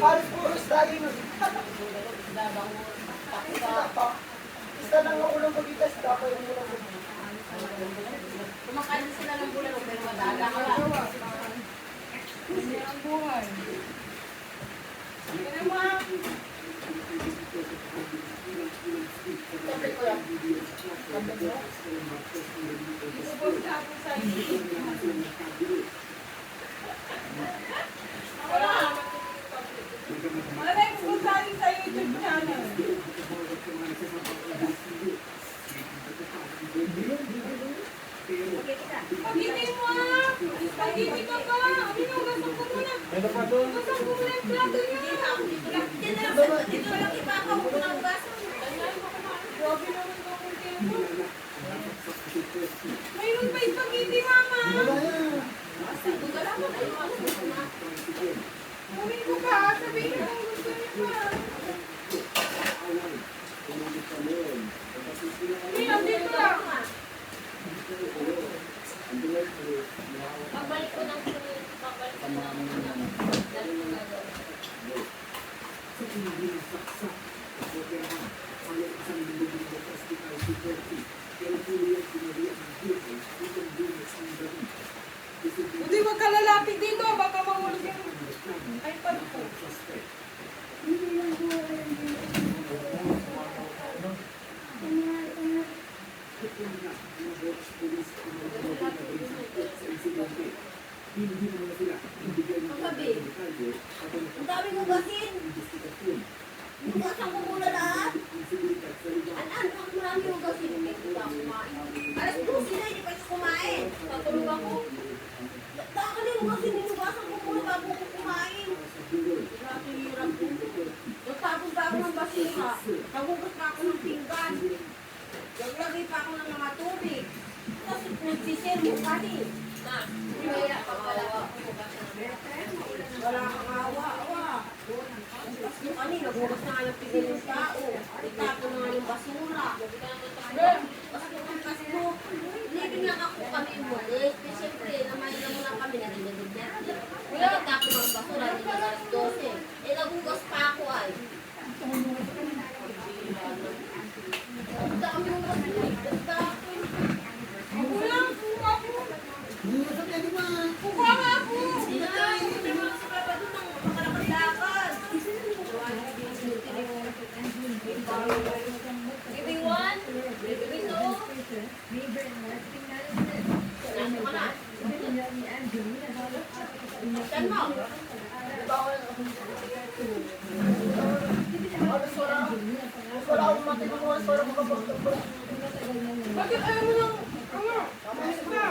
Halos puros dahil isa lang ang ulang magigas, dapat yung ulang magigas. Kumakain sila ng bulan, pero madala ka lang. Hindi ang buhay. Kaya mo ah. Sabi ko lang. Ipupos ka po sa YouTube. Wala. Malay ko sa YouTube channel. Pag-ibig mo ah! Pag-ibig ka pa! Minugasan ko muna! Minugasan ko muna yung plato niya! Dito lang ipakaw ko ng baso. Grabe naman ka kung tempo. Mayroon pa yung spaghetti, mama! Kunin ko pa! Sabihin mo kung gusto niyo pa! Mira, dito lang! Pagbalik ko ng sunod, pagbalik ko ng dali mo na doon. Buti wag ka lalapit dito, baka mahulog yung iPad ko. Ang gabi. Ang dami mo gasin. Bukasan ko muna lahat. Ang marami mo gasin. Hindi ko ba kumain. Alas 12 na, hindi pa ito kumain. Tatulog ako. Dakali mo gasin. Bukasan ko muna bago ko kumain. Hirap ko. Nagtapos pa ako ng basura. Nagugas pa ako ng pinggan. Naglagay pa ako ng mga tubig. Tapos nagsisir mo kasi. Na, kaya pagkala ko. Wala kang awa-awa. Tapos yung kanina, bukas na nga yung pigil yung tao. Itapo na nga yung basura. Tapos yung angkas mo, living lang ako kami umalis. Kasi siyempre, namayin na muna kami na rinagod-net. Nagtapo ng basura, hindi na alas 12. Eh, nagugas pa ako ay. Ang dami yung basura. Ang dami. Ako lang, kuha po. Kuha nga po. Hindi na tayo. Hindi na mga sababa doon ang makalakad-lakad. Giving one, giving two. Ano ka na? Saan mo? Wala akong matinong oras para makapagtapos. Bakit ayaw mo ng... Ano? Basta.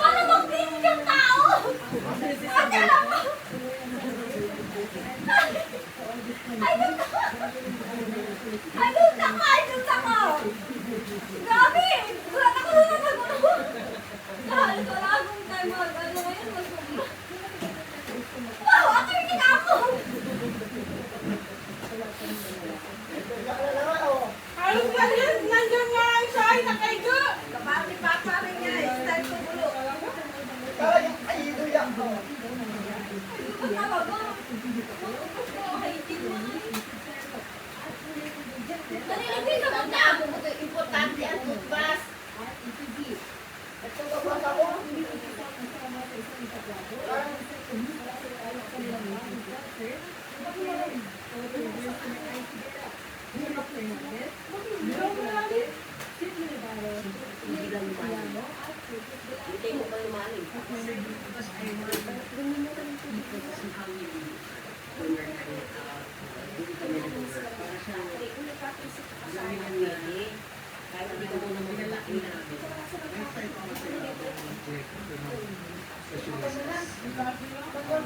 Paano mag-pinig ang tao? Ate lang mo! Ay, doon ako! Grabe! Gulat ako na nagulo! Dahil wala akong time mag-ano ngayon, mag-gulo. Wow! Ako yung ako! Halos nandiyan nga siya ay nakaiga. Kapati pa rin niya, style ko gulo. Kaya yung aido yan. Ano talaga? Nalilipin ako na ako mo ito. Importante ang toothbrush. Ito babas ako. Hindi mo ba lumalim? Kahit hindi ko muna mamalaki namin. Pag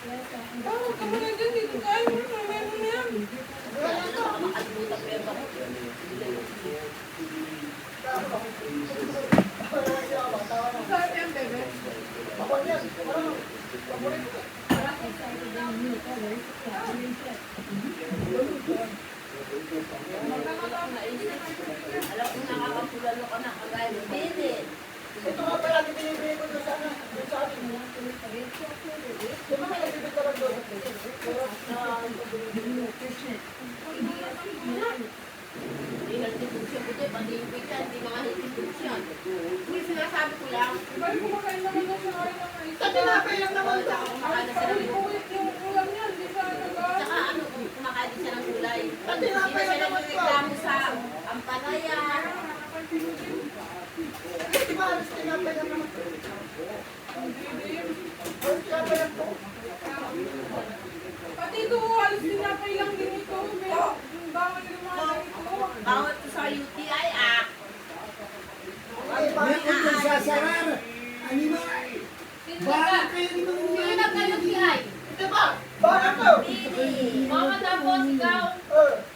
Huwag ka muna dyan. Dito tayo. Mamaya mo na yan. Kaya na baka makalimutan ko yung bako. Sabi ang bebe. Ako yan. Parang, paborito ko. Alam ko nakakapulalo ka na kagaya ng bebe. Ito nga pala, binibili ko doon sana. Doon sa atin. Di ba may nagbibig ka lang doon? Hindi nagtitubsyan ko dyan. Pati yung pika, hindi mga nagtitubsyan. Hindi sinasabi ko lang. Balik kumakain naman na sa kain ng mais. Sa tinapay lang naman Wala sa akong kumakain na sila. Ulit yung ulam niya. Hindi sa nag-aaral. Tsaka ano, kumakain din siya ng gulay. Pati Hindi tinapay na siya lang naman nagreklamo sa ampalaya. Di ba alas tinapay lang naman? Alas tinapay lang po. Pati ito, alas tinapay lang din ito. May bawal yung mga ganito. Bawat ko sa UTI ah. Ay, bakit Meron yung sasarar. Anima. Bakit kayo ni mga Sino nagka-UTI? Di ba? Bakit to? Hindi. Mama tapos ikaw.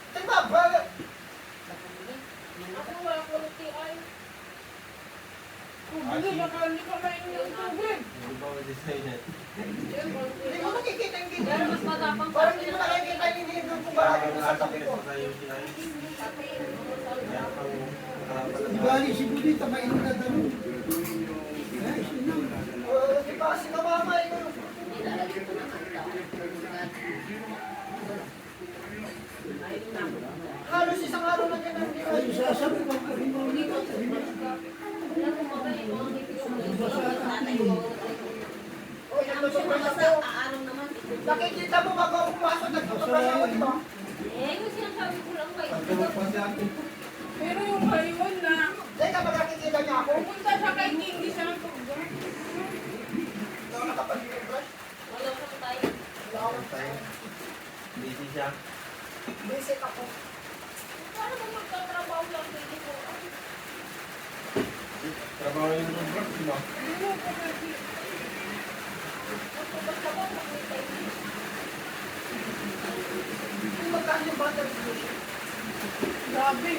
Di ba? Bakit? Ako wala ko UTI. Hindi, baka hindi ka mainom ng tubig. Hindi mo nakikita yung gita. Pero mas matapang Parang hindi mo nakikita yung gita kung bakit mo sa tabi ko. Ibali si Budita, mainom na tanong. Ay, sino? Di ba? Si mama yun. Nilalagyan ko naman daw. Ayun na. Halos isang araw na ganun. Di ba? Ay, sasabi ko pa rin mo. Wala ko magaling mo. Tatay ko. O, yan Ano siya nagpapasa mabasa? ko. Aaraw naman. Nakikita mo bago ako pumasok, nagpapasa ako, di ba? Eh, yung sinasabi ko lang kayo. Pero yung kayon na, Teka, magkakikita niya ako. pupunta siya kay King, hindi siya nagtubig. Na nakapag-brush. Wala ko tayo. Lawak tayo. Busy siya. Basic ako. Paano mo magtatrabaho lang pwede ko? Trabaho yung robot, di ba? Ano ko kasi? Magtatrabaho lang pwede. Kung magkano yung butter solution? Grabe.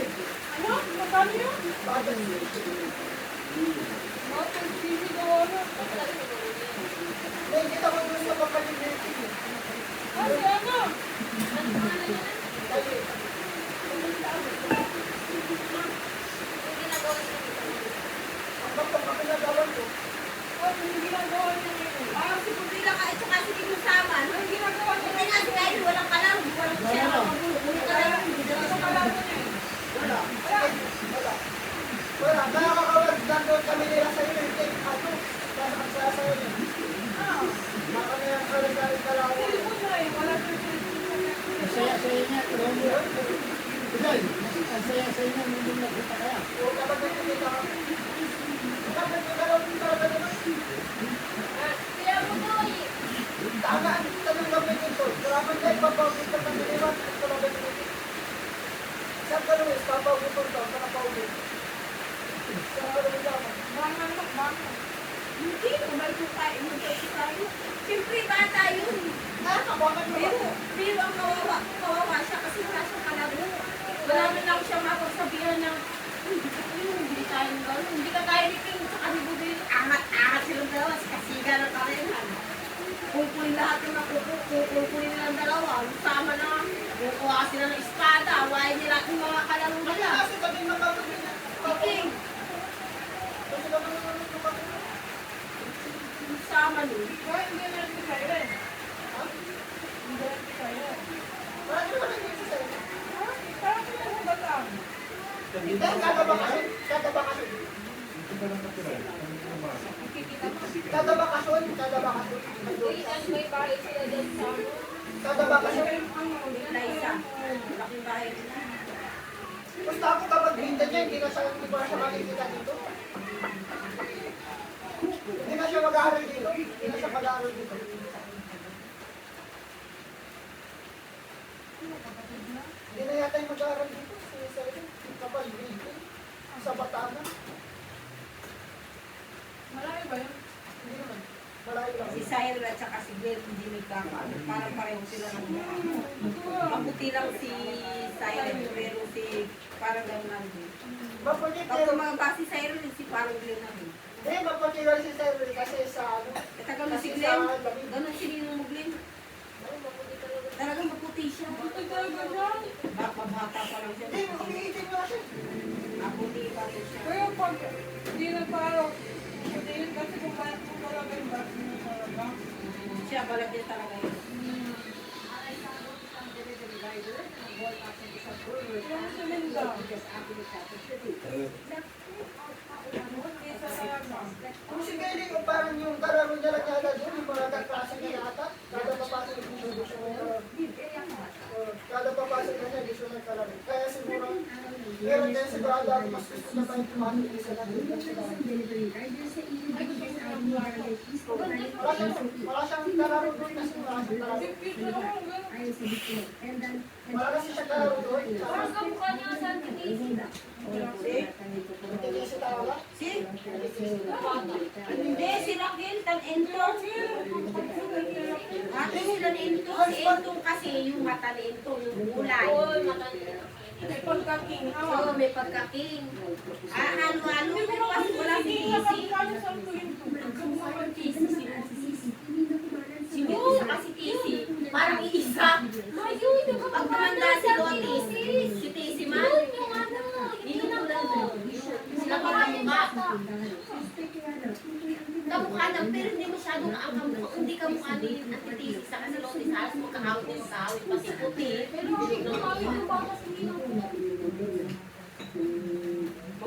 Ano? Magkano yun? Butter solution. Motor TV daw ano. May kita ko doon sa kapalimutin. Kasi ano? Dali. Ang bakit ang pinagawan ko. Ano yung ginagawa niya ngayon? Parang si Budila ka, ito kasi di mo sama. Ano yung ginagawa niya Hindi nga si Kyle, walang kalam. Walang siya nakakabulo. Hindi ka lang. Hindi ka Ano lang. kalaban niya eh? Wala. Wala. Wala. Kaya kakawag nandun kami nila sa iyo. Hindi. Ano? Kaya nakasasayo niya. Baka na yung kalang-galing ka lang ako. Telepon na eh. Wala siya Ang saya-saya niya. Bilal, ang saya-saya niya. Nandun na kita kaya. O kapag nagkikita ka. Kapag nagkaraw din talaga naman. Kaya mo doy. Tagaan kita ng gabi dito. Kailangan tayo papawin ka ng diliwan. At talaga dito. Saan ka lumis? Papawin ko ito. Saan ka pauwi? Saan ka lumis ako? Bangan. Hindi, umalito tayo. Umalito tayo. Siyempre, bata yun. Bakit mo ba? Pero ang kawawa siya kasi wala siyang kalabo. Wala man lang siya mapagsabihan ng hindi tayo ng gano'n. Hindi ka kaya ni King sa kanibo din. Angat-angat silang dalawa. Kasiga ng karehan. Kukunin lahat yung kukunin nilang dalawa. Sama na. Kukuha sila ng espada. Awayin nila yung mga kalaro nila. Kasi sabi ng kapatid niya. King, Kasi naman naman ito kapatid. sama nun. Kaya hindi na rin kayo eh. Hindi na rin kayo. Parang naman nag-iisa sa'yo. Parang pinagbabataan. Hindi, kakabakasyon. Kakabakasyon. Kakabakasyon. Kakabakasyon. May bahay sila dyan sa Kakabakasyon. Liza. Malaking bahay nila. Basta ako kapag binta niya, hindi na siya makikita dito. Hindi na siya mag-aaral dito. Hindi na siya mag-aaral dito. Hindi na yata yung mag-aaral dito. Kapag binta. Sa Batangas. Malaki ba yun? Hindi naman. Malayo lang. Si Cyril at saka si Glenn hindi nagkakaano. Parang pareho sila ng mukha. Mabuti lang si Cyril pero si parang gano'n din. Maputi Pag pero, tumaba si Cyril, si parang Glenn na din. maputi lang si Cyril kasi sa ano. At gano'n si Glenn, gano'n si Ninong mo Glenn. Talagang maputi siya. Ito talaga siya. Bata pa lang siya. Hindi, umiitim na siya. Maputi pa rin siya. Pero pag hindi nagparo, hindi yun kasi kung talaga yung back mo talaga. Siya, balag niya talaga yun. Yung si Linda. Isa talaga. Kung si Kelly, kung parang yung kararo niya lang yata doon, yung mga kaklase niya yata, kada papasok niya gusto mo yung kada papasok niya gusto mo yung kararo. Kaya siguro, meron din sigurado ako mas gusto na tayo pumasok isa lang. Wala siyang kararo doon kasi wala siyang kararo. Cute na ako, gano'n. Wala kasi siyang kararo doon. Parang kamukha niya sa Auntie Daisy. Hindi siya tawag. Si? Hindi, si Raquel, tan-ento. Ate sila ni Ento. Si Ento kasi yung mata ni Ento, yung kulay. May pagka-king. Oo, may pagka-king. Halo-halo, pero kasi wala si Tisi. Si Mio saka si Tisi. Parang iisa. Pag tumanda si Loti, si Tisi man. Hindi lang daw. Sila kamukha. Kamukha lang, pero hindi masyadong kamukha. Hindi kamukha ni Ate Tisi saka si Loti. Halos magkahawit yung sahawit. Pati puti. Pero yung bata sa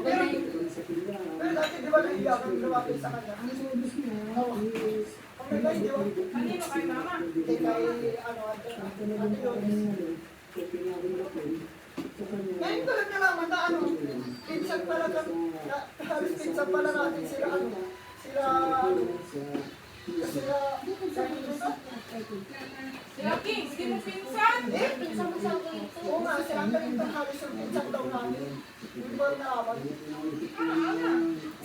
Pero dati di ba nahiya kang lumapit sa kanya? Oo. Kung may di ba? kanino kay mama? Kay ano, ate yun. Ngayon ko lang nalaman na ano, pinsan pala halos pinsan pala natin sila ano, sila Sila King, hindi mo pinsan? Oo nga, sila Clinton halos yung pinsan daw namin. Hindi ba nalaman?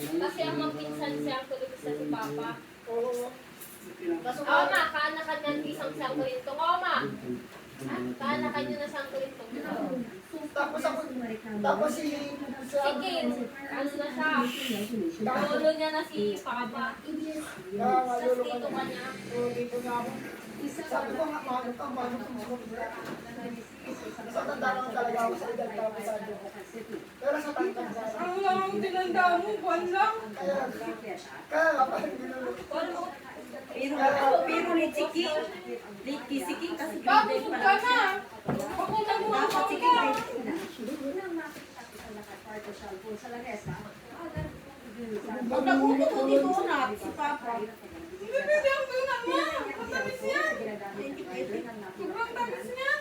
Kasi ang mapinsan siya ang kulit sa si Papa. Oo. Kaso Oo ma, kaanakan niya ng isang siyang kulintong. Oo ma, kaanakan niyo na siyang kulintong. tapos si Sige, ano na siya? Lolo niya na si Papa. Tapos dito ka niya. dito na ako. Sabi ko nga, mano ka. Sa tanda naman talaga ako sa edad tapos sa ano. Pero sa tanda ko. Ang lang ang tinanda mo, buwan lang. Kaya nga parang ginulo. Pero ni Chiki, si King kasi Bakit grade ka pa lang na? siya. Ako na mo Dapat ako si ka. Pag nagutot dito na, si Papa. Hindi pwede ang tunan mo. Matamis yan. Sobrang tamis niya.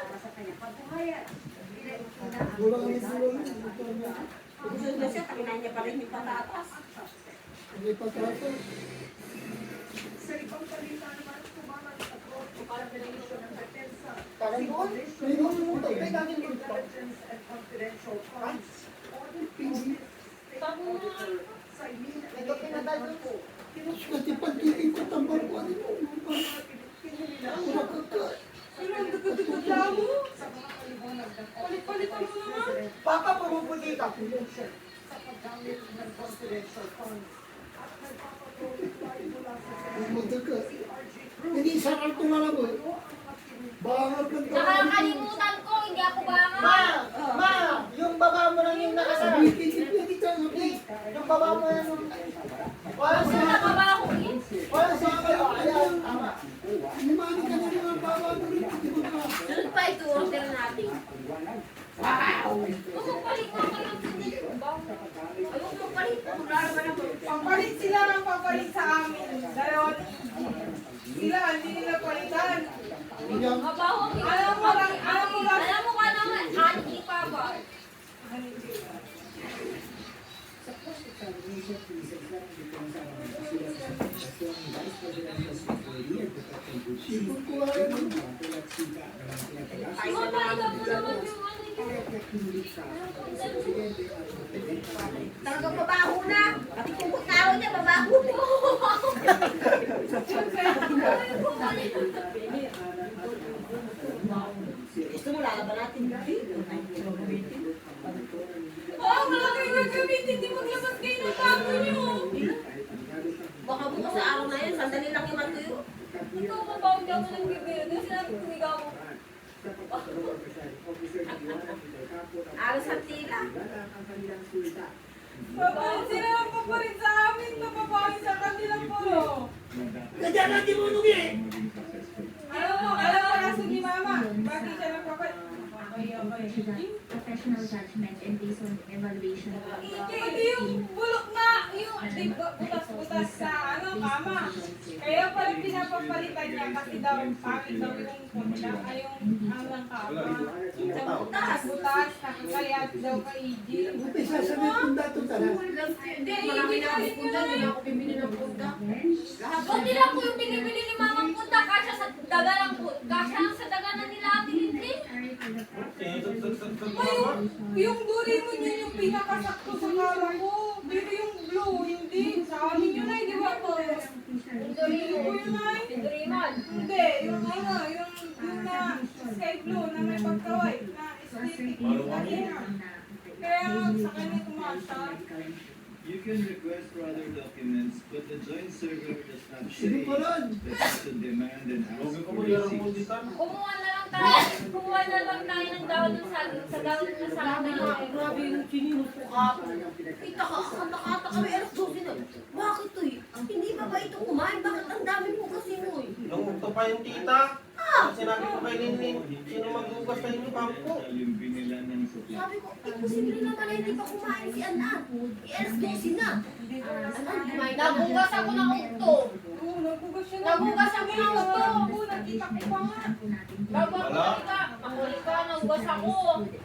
Gusto na siya, takina niya pa rin yung patatas. Hindi pa trato. Parang doon. May mga muto. May dami muto. Ito pinatay doon po. Kasi pagkikin ko tambal ko ano mo. Pero ang dagdag lang mo. Palit-palitan mo naman. Papa, pumuputi ka. Magdaga. Hindi isang alto na lang eh. Bangat ng Nakakalimutan ko, hindi ako banga. Ma, yung baba mo lang yung nakasarap. Pwede ka nga. Yung baba mo yan yung... Walang Saan sa... na ba ako eh? Walang sa kayo. Ayan, tama. Limani ka na mga bawa mo rin. Di ba ka? Sunod pa ito, order natin. Huwag mong palit mo kayo ng sandali. Ayun mo pa rin, maglalaban ako. Pampalit sila ng pampalit sa amin. Dalawa ni Iggy. Sila, hindi nila palitan. Mabaho ang Alam mo lang, alam mo lang. Alam mo ka naman, Auntie ni Papa. Sipon ko ay Mapalitan mo naman yung ano yun. Talagang mabaho na. Pati kung tao niya, mabaho na. Gusto mo lalaban natin? Oo, wala kayo gagamitin. Hindi maglabas kayo ng bago nyo. Baka bukas sa araw na yan, sandali lang yung matuyo. Ito, mabawag ako ng bibiro. Doon sinabi ko, ikaw mo. Alas at tila. Sila lang pa rin sa amin. Napapahin sa kanilang puro. Kaya natin mo nung eh. Alam mo kaso ni Mama. Bakit siya nagpapahin? Professional judgment and based on evaluation of Pati yung bulok na, yung butas-butas sa kama. Kaya pala pinapapalitan niya kasi daw pangit daw yung punta, ay yung hanggang kama. Sa butas, kaya daw ka Iji. Buti sasabihin kung dato tala. Hindi, Marami Iji na kasi akong punta, hindi na ako bibili ng punta. Buti lang po yung binibili ni Mamang Punta. Kasya sa daga lang po. Kasya lang sa daga na nila Ate Lindy. Yung duri mo yun yung pinakasakto sa kama ko. Pero yung blue, hindi. Sa amin yun ay, di ba po? Yung Dorimo. Yun ay. Yung Dorimon. Hindi, yung na sky blue na may pagkaway na aesthetic. Kaya sa kanya tumasya. You can request for other documents, but the joint server does not Sige say po ron. that to demand and ask Huwag ko for mo yung receipts. munditan. Kumuha na lang tayo ng daw dun sa daw na sa amin. Grabe yung sinimot ko kapon. Kita ka, nakata kami alas 12 na. Bakit to eh? Hindi ba ba itong kumain? Bakit ang dami mo kasi mo eh? Nung ito pa yung tita. Sinabi ko kay Linlin, sino magbugas sa inyo bangko? Yung binilan ng supply. Sabi ko, imposible naman na hindi pa kumain si Anan. Alas 12 na. Anan, kumain ka na. Nagugas ako ng ukto. Oo, nagugas siya. Nagugas ako ng ukto. Oo, nakita ko pa nga. Bago ako mahuli ka, nagugas ako.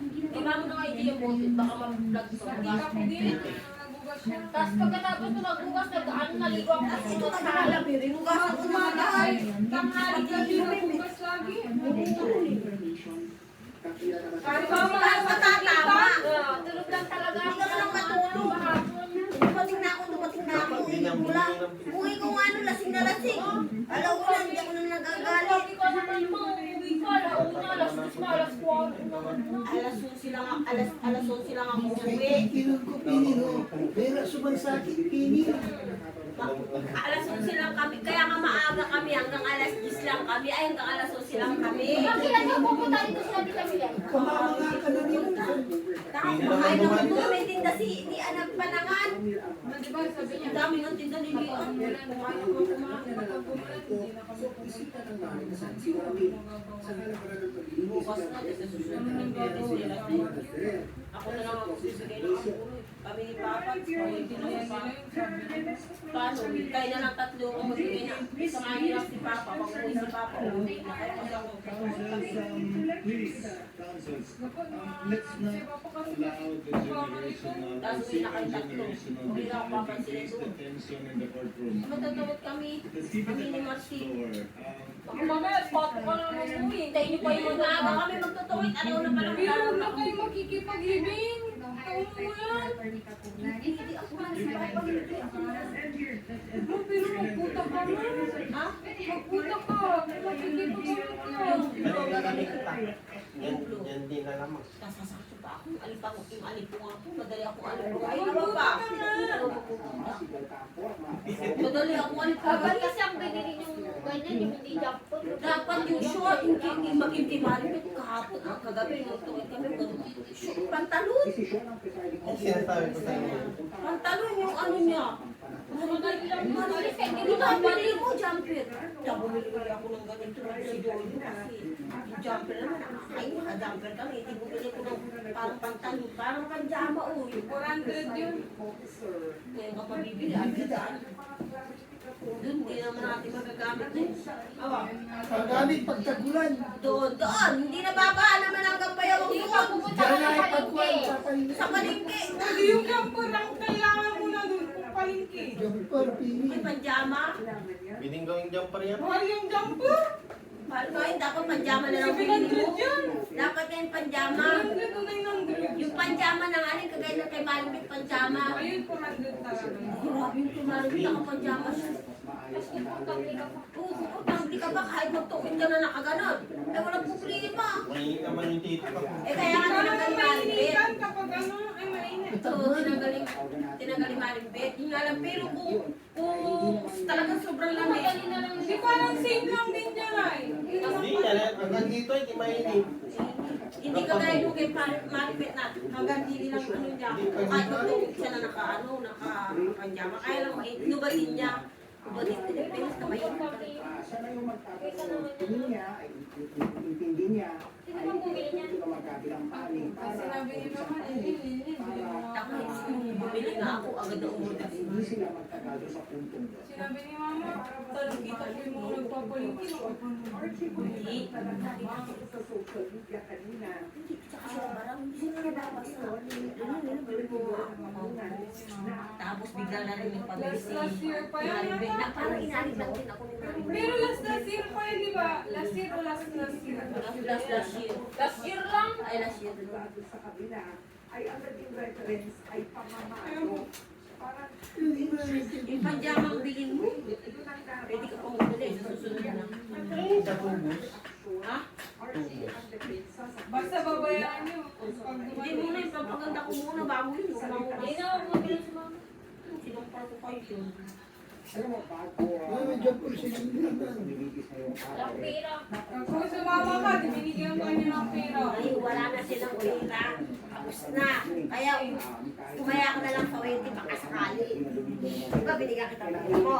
Di ba mo na kayo yung boses, baka mag-vlog ko. Nakita ko din. Nagugas siya. Tapos pagkatapos ko nagugas, naligo ako Tapos sa ito mga ka nalabi rin. Hugasan ko na Umaga ay, dahil. tanghali gabi nagugas lagi. Kahit Bakit mama, matatama? Tulog lang talaga Hindi ka lang matulog. Dumating na ako. Mula. Uwi ko nga ano, lasing na lasing. Alaw ko na, hindi ako na nagagalit. Sabi ko naman mo, uwi ka, alauna, alas 10 na, alas 4 naman na. Alas 11 lang, alas 11 lang ako umuwi. Kinun ko pinino. Pero sumansakit pinino. Alas 11 lang kami, kaya nga maaga kami, hanggang alas 10 lang kami, ay hanggang alas 11 lang kami. Bakit lang yung pupunta dito sa ating kabila? Kamama nga ka na nila. Tapos kumain naman doon, may tinda si Anak Panangan. di ba sabi niya, Ang dami ng tinda ni Leon. kumain ako kumain. Bukas na, kasi susunod ng gabi sila. Ako na lang ako sisigay ng amulo. Kami ni Papa, kami pinasa. Paano? Kaya na lang tatlo ako magbigay na. Samahin lang si Papa. Pag uwi si Papa, uwi na. Kaya kasi ako Please, councils, let's not allow the generational, Tapos uwi na kayo tatlo. Uwi na ako papansin increase ito. the tension in the courtroom. Matutawid kami. Let's keep Kami it ni on the Marcy. floor. Ako mamaya, spot ko na naman umuwi. Hintayin niyo pa yung Maaga mga kami magtutawid. Ano na palang Pero plano na na kayo makikipag-ibing. Taon mo yan. Hindi ako magsipapaghindi. No, pero magputa ka na. Ha? Magputa ka. Makikipag-ibing ka. Ito gagawin ko pa. Yan din na lamang. Nasasakto pa ako. Alipang yung alipong ako. Madali ako alipong. Ay, naman pa. Madali ako alipong. Kasi ang binili yung ganyan, yung hindi jackpot. Dapat yung short, hindi maging maripit kahapon. Ang kagabi, nagtuwid kami. Short, pantalon. Ang sinasabi ko sa inyo. Pantalon yung ano niya. Hindi ka bili mo, jumper. Kaya bumili ako ng ganito si Jojo kasi yung jumper naman, ay naka-jumper kami. Hindi bumili ko ng parang pantalon, parang panjama o. 400 yun. Ngayon ka pa bibili, agad. Doon, hindi naman natin magagamit eh. Pagamit pagtagulan. Doon, hindi nababa naman hanggang payawang Hindi ka doon. pupunta Diyan ka na sa ipagkuhan palengke. sa palingki. Sa palengke. Hindi yung camper ang kailangan mo na doon kung palingki. Jumper May pini. panjama. Biling gawing jumper yan. Mahal yung jumper. Mahal ko yun, dapat panjama na lang pinili 700 mo. yan. Dapat yan panjama. 900 o 900. Yung panjama ng alin, kagaya ng kay Malimit panjama. Ayun, 400 talaga. Grabe yung kay Malimit, nakapanjama siya. Tapos komportable ka pa. Oo, komportable ka pa kahit magtukit ka na nakaganon. Eh, walang problema. Mainit naman yung tita ko. Eh, kaya nga Parang tinanggal ni Maring Bet. mainitan kapag ano, ay mainit. Oo, tinanggal ni Maring Bet. Yun nga lang, pero kung talagang sobrang lamig. Madali na lang Di parang same lang din dyan ay. Yun lang Hindi, pala. hanggang dito, hindi mainit. Hindi ka gaya nung kay Maring Bet na hanggang dili lang ano niya. Kahit magtukit siya na naka-pajama. Kaya lang, inubatin niya. Ubatin niya. Pero sa mainit pa rin. Sana yung tingin niya, intindi niya, Sino bang bumili niyan? ito magkabilang panig para Sinabi niyo naman, hindi Tapos, bumili nga ako, agad na umorder. hindi sila magtagal sa puntong yun. Sinabi ni mama, parang kita ko yung mga nagpapalingki. Hindi. Sa social media kanina, Hindi, tsaka siya parang hindi siya nababasa. Tapos bigla na rin yung pabili si Last year pa yan, Maring Bet. yata. Parang inalig lang din ako ni Maring Bet. Pero last year pa yun, di ba? Last year o last year? Last year. Last year lang. Ay, last year. sa kabila, ay ang naging reference ay pamamano. Ayun. Parang Yung pajamang bilhin mo, pwede ka pang bumili sa susunod na. Sa tubos. Ha? Basta babayaran niyo. Pag Hindi muna, ipapaganda ko muna bago yun. Hindi na ako bumili si mama. Sinumpar ko kayo yun. alam mo, bago Medyo po sila nilibigis na yung Walang pera. kung sumama ka, di binigyan ka niya ng pera. Ay, wala na silang pera. Tapos na. Kaya, tumaya ko na lang sa waiting baka sakali. Diba, binigyan kita ng pera mo.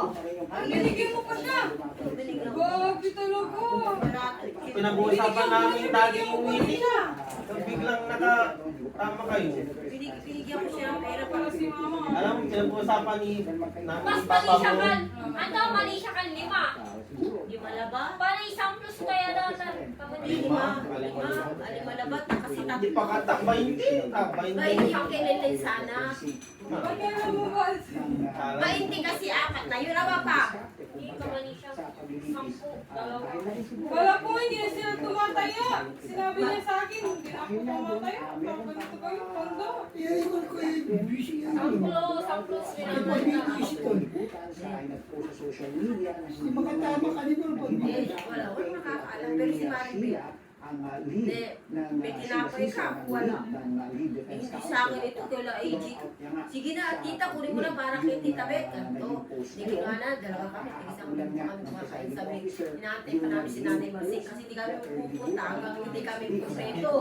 Binigyan mo pa siya. Binigyan ko. Grabe talaga. Wala. Pinag-uusapan namin dati yung meeting. Tapos biglang nakatama kayo. Binigyan ko siya ng pera Para si mama. Alam mo, pinag-uusapan namin Mas ni mali Papa siya mo. kan. Ano, mali siya kan 5. Di malaba. Para isang plus kaya datan. Alimalabat na kasi Hindi pa katakbay hindi. Takbay Ba, hindi hindi. yung kailangan sana. Ba't kaya mo ba? Ba, hindi kasi apat na. Yun naman pa. Hindi ka mali siya. 10, 2. Wala po, hindi na sila tumataya. Sinabi niya sa akin, hindi na ako tumataya. Papanito ko yung pondo. Iyaikon ko yung busy yan. 10 plus Pag-busy ko. sa social media na Hindi makatama ka din mo pag Eh, wala. Wala nakakaalam. Pero si Maring Bet, ang Hindi. lead ng May tinapoy ka, wala. lead defense hindi sa akin ito kaila AG. Sige na, tita, kunin mo na para kay Tita Bet. Ganito. Hindi nga na, dalawa kami. Isang kami kumakain sa may. Inaantay pa namin si Nanay Marcy kasi hindi kami pupunta hanggang hindi kami kumpleto.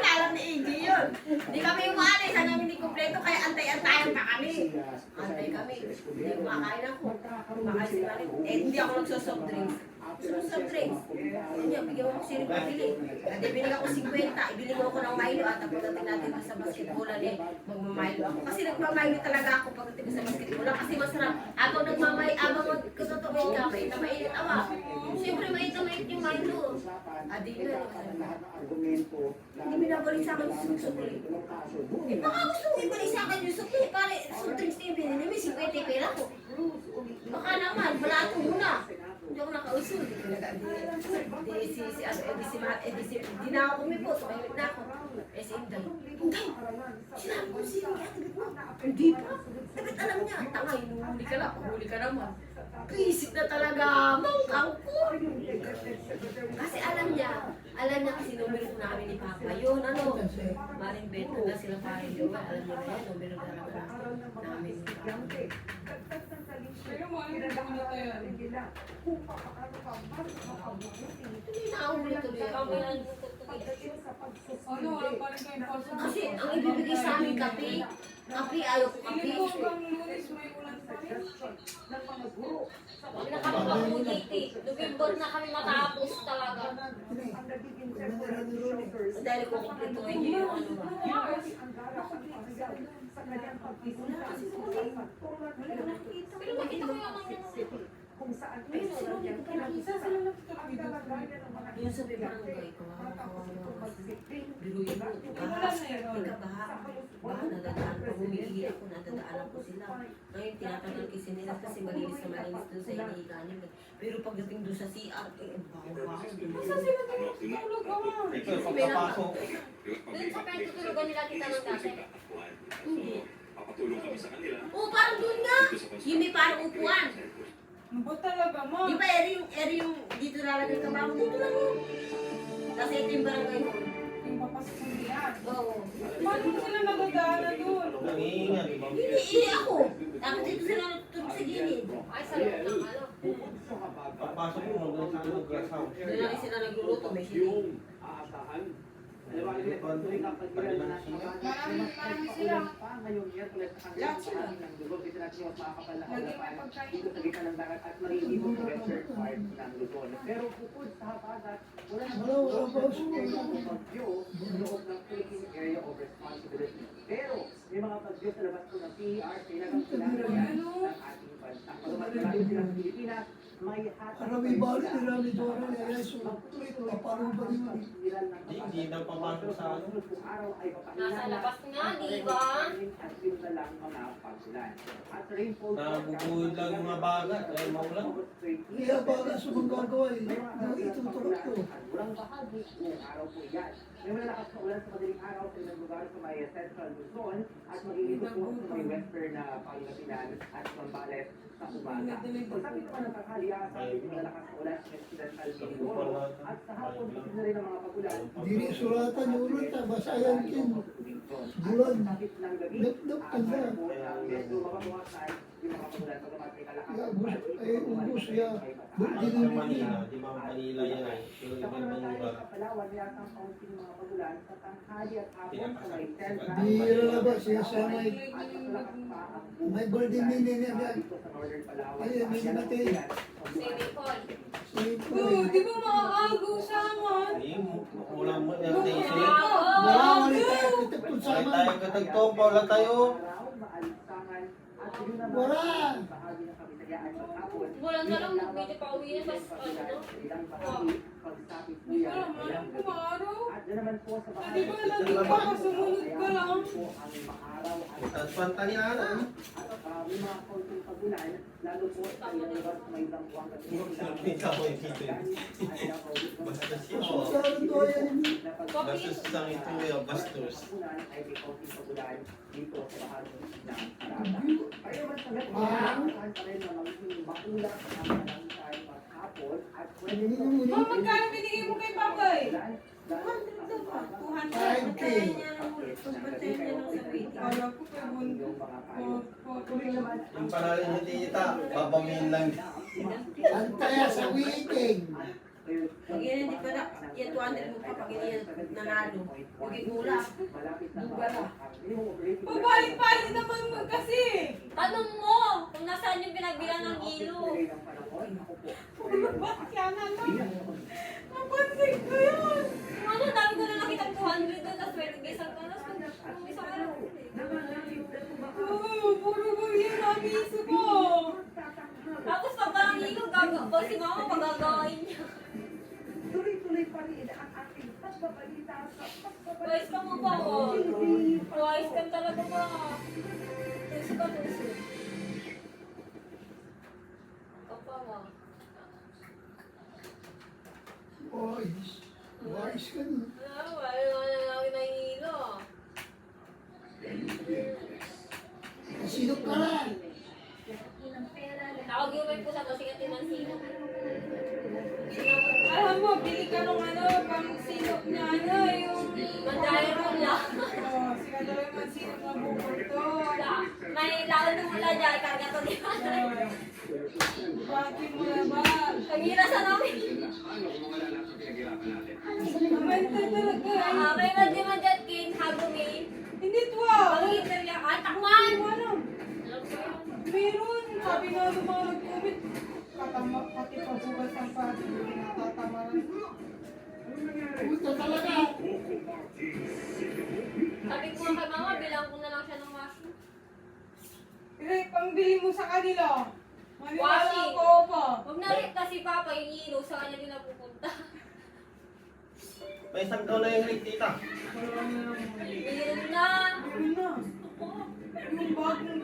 Alam ni AG yun. Hindi kami umalis hanggang hindi kumpleto kaya antay-antayan pa kami. Antay kami. Hindi kumakain ako. Kumakain si Maring. Eh, hindi ako nagsosoft drinks. Soft drinks. Hindi, bigyan mo ako sino pabili. At ibili ako 50, ibili mo ako ng Milo at pagdating natin sa basketball magmamilo ako. Kasi nagmamilo talaga ako pagdating ko sa basketball kasi masarap. Habang habang magkatutuwin ka, mainit na mainit awa. Siyempre mainit na mainit yung Milo. Adi na, hindi binabalik sa akin yung sukli. Eh baka gusto mo ibalik sa akin yung sukli. Pare, soft drinks na yung binili mo, 50 pera ko. Baka naman, balato muna. Hindi ako nakausul. Hindi na ako kumipot. Tumahimik na ako. Eh si Inday. Inday! Sinabi ko siya. Hindi pa. Dapat alam niya. Tanga, hinuhuli ka lang. Huli ka naman. Pisip na talaga. Mangkang ko. Kasi alam niya. Alam niya kasi numero ko namin ni Papa. Yun, ano. Maring Bet. Hanggang sila parin yun. Alam niya na yan. Numero na namin ni Papa. Pero mo, ano na tayo? Hindi na ako ulit ulit. Kami lang Ano, wala pa rin kayong pasok. Kasi ang ibibigay sa amin kape. Kape, ayaw ko kape. Hindi ko bang lunes may ulan pa rin. Kami na kami mag-udate eh. November na kami matapos talaga. Dahil ko kumpletuhin niyo yung ano ba. Pero makita ko yung mga yan. kung saan Ay, sila yung Isa sila nagtutulog. Yung sa barangay ko, biruin mo. Wala na yun. Baha nadadaan pa, humihingi ako, nadadaanan ko sila. Ngayon, tinatagal kasi nila kasi malinis na malinis doon sa inihiganin. Pero pagdating doon sa CR, eh, baho-baho. Isa sila nagtutulog ako. Ito, pagpapasok. Doon sa pinagtutulugan nila kita ng dati. Hindi. Oo, parang doon nga. Yung may parang upuan. Ano ba talaga, ma? Di ba eri yung dito lalagay ka ba? Dito lang yun. Kasi ito yung barangay ko. Yung papasok mo diyan. Oo. Paano mo sila nagagana doon? Nangihinga, di ba? Hindi, ako. Tapos dito sila natutulog sa gilid. Ay, sa loob ng ano. Pagpasok mo, mag-ano sa grass house. Doon lang sila nagluluto. May sili. Marami sila. Lahat sila. Lagi may pagkain. Wala pa uso. Pero may mga bagyo sa labas ko ng PER, kailangan kailangan yan ng ating bansa. Pag lumalayo sila sa Pilipinas, may hatag Para may balik nila ni Dora ni Yeso. Papaluban yun. Hindi daw papasok sa ano. Nasa labas nga, di ba? At yun na lang mga pagsulan. At rainfall Nabubuhod lang yung mga bagat, dahil maulan. Kaya baga sa mga gagawa eh. Ituturok ko. Walang bahagi ng araw po yan. May malalakas na ulan sa madaling araw sa ilang lugar sa may Central Luzon at mag-iinit po sa may western na Pangasinan at Zambales sa umaga. Pagkakit naman ng tanghaliasan, may malalakas na ulan sa Occidental Mindoro at sa hapon, isin na rin ang mga pagulan. Dili suratan yung ulit. Basayan kin. Bulan. Sakit ng gabi. Lap-lap ka na. Medyo mababawasan yung mga pagulan pagkamat may kalakas. Ya, ubus ya. Sa Manila, di ba Manila yan ay. Pero ibang lugar. Palawan, yata ang kaunting mga pagulan sa tanghali at hapon sa may Central. Bihira na ba siya sa may may golden minin yan yan. Ayun, may namatay. Semi-call. Oh, di ba makakaagaw sa aman? Hindi, wala mo yan tayo sila. Wala wala tayo kitapon sa Kahit aman. tayo katagtong, wala tayo. Wala. Wala na lang, medyo pa uwi na, tapos ano, Di ba naman ang kumaraw? At yan naman po sa Di ba lagi ka kasunod ka lang? Tapos pantanihan. may mga kaunting pagulan, lalo po sa ilang lugar sa may Zamboanga at Kita ko yung kita. Basta siya. Susaran to yan. Basta sa ito yung bastos. ay may kaunting pagulan dito sa bahagi ng Arata. Kaya naman sa Metro, saan pa rin na magiging makulang ang kalangitan maghapon at pwede Ma, magkano binigay mo kay Papay? 200 5K. Kala ko kay Bundo. Yung panalo hindi kita, babangin lang. Antaya sa waiting. Pag yan hindi pa na, yan 200 mo pa pag yan nanalo. Huwag igula. Dugala. Pabalik-balik naman mo kasi. tanong mo kung nasaan yung pinagbilang ng ilo. Bakit yan naman? Napansin ko yun. Ano, dami ko na nakita 200 doon, tapos may isang kanas, kung isang araw. Oo, puro ba yun nabiso ko? Tapos pag parang ilo, gagawa, si mama pagagawain niya. Tuloy-tuloy pa rin ang ating pagbabalita sa Boys ka mo ba ko? Boys ka talaga ba? Tuso ka, tuso. Opa mo. Boys. Boys ka na. Wala na ng ilo. Sinok ka lang. Tawag yung may pusa, kasi ka sino. Alam mo, bili ka nung ano, pang sinok na ano, yung... Mandaya mo lang. Oo, sika daw yung mansinok na bubulto. May lalo nung mula dyan, karga to di ba? Bakit mo na ba? Ang hira sa namin. Naman talaga. May mag-demand dyan, King, Hagumi. Hindi tuwa. Ang interview, takman! Ano? Meron. Sabi nga ng mga nag-comment. Katama, pati pagbugas ang pati. Natatamaran. Puta talaga. Sabi ko nga kay mama, bilang ko na lang siya ng washing. Pero pangbili mo sa kanila. Maniwala Washing. ko pa. Huwag na rin kasi papa, yung ilaw sa kanya din napupunta. May isang taon na yung rig, tita. Meron na. Meron na. Yung bagong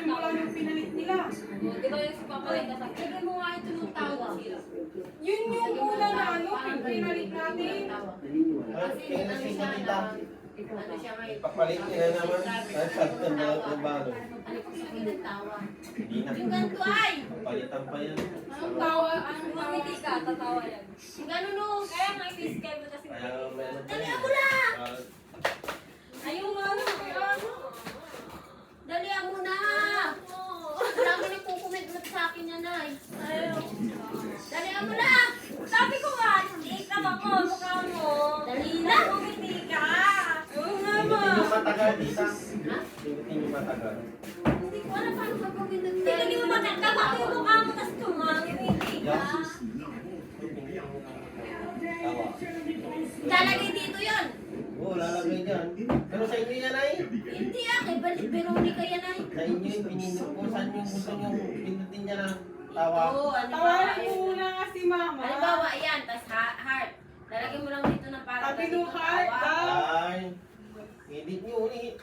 simula yung pinalit nila. O, di ba yung si papa rin kasama? Sige mo nga ito nung tawa sila. Yun yung una na ano, pinalit natin. Ay, tingnan na si tita. Ano siya may... Papalit niya na naman. Ay, sakto na ng balon. Ano ko sa pinagtawa? Hindi na. Yung ganito ay! Palitan pa yan. Ang tawa, ang mamiti ka, tatawa yan. Yung gano'n no! Kaya nga i-face cam mo kasi. Kaya meron pa Dali yan. mo na! Ayun nga ano, kaya ano. Dalihan mo na! Marami nagkukomment sa akin yan ay. Ayun. Dalihan mo na! Sabi ko nga, ikaw ako, mukha mo. Dali na! Mamiti ka. Oo nga Pindutin yung ba? matagal, tita. Ha? Pindutin yung matagal. Hindi ko alam paano gagawin na Hindi mo matagtama ko yung mukha mo, tapos tumangiti ka. Tawa. Lalagay dito yon. Oo, lalagay dyan. Pero sa inyo yan ay. Hindi kay Veronica yan ay. Sa inyo yung pinindot ko. Saan yung gusto nyo pindutin niya na tawa? Oo, Tawanan mo muna nga si mama. Halimbawa, ayan, tas heart. Lalagyan mo lang dito ng parang Sabi nung heart, tawa. Ay, edit nyo ulit.